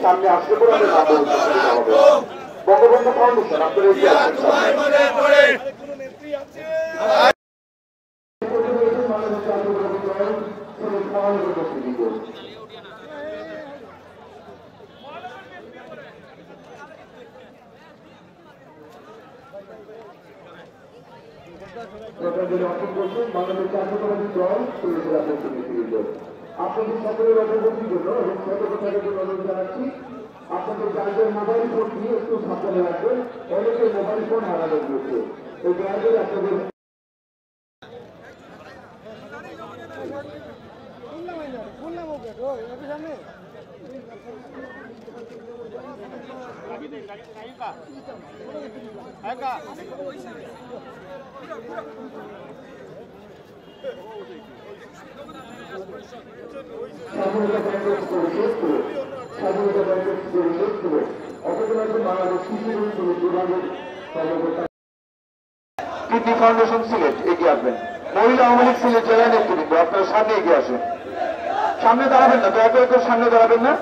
সামনে আসলে বঙ্গবন্ধু ফাউন্ডেশন আপনাদের বাংলাদেশ জাতীয়তাবাদী দল আপনাদের সকলের অগ্রগতির জন্য এবং সতর্কতার জন্য অনুরোধ জানাচ্ছি আপনাদের যাদের মোবাইল ফোন নিয়ে একটু সাবধানে রাখবেন। অনেকের মোবাইল ফোন হারানো গিয়েছে এই জায়গায় আপনাদের কিডনি ফাউন্ডেশন সিলেট এগিয়ে আসবেন। মহিলা আওয়ামী লীগ সিলেট জেলা নেতৃবৃন্দ আপনারা সামনে এগিয়ে আসেন। সামনে দাঁড়াবেন না, দয়া করে কেউ সামনে দাঁড়াবেন না।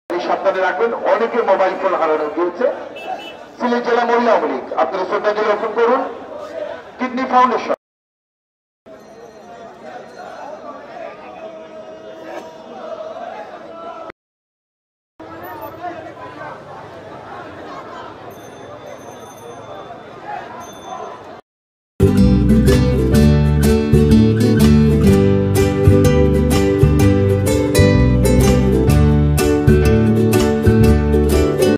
এই সাবধানে রাখবেন, অনেকের মোবাইল ফোন হারানো গিয়েছে। সিলেট জেলা মহিলা আওয়ামী লীগ আপনারা শ্রদ্ধাঞ্জলি অর্পণ করুন। Kidney foundation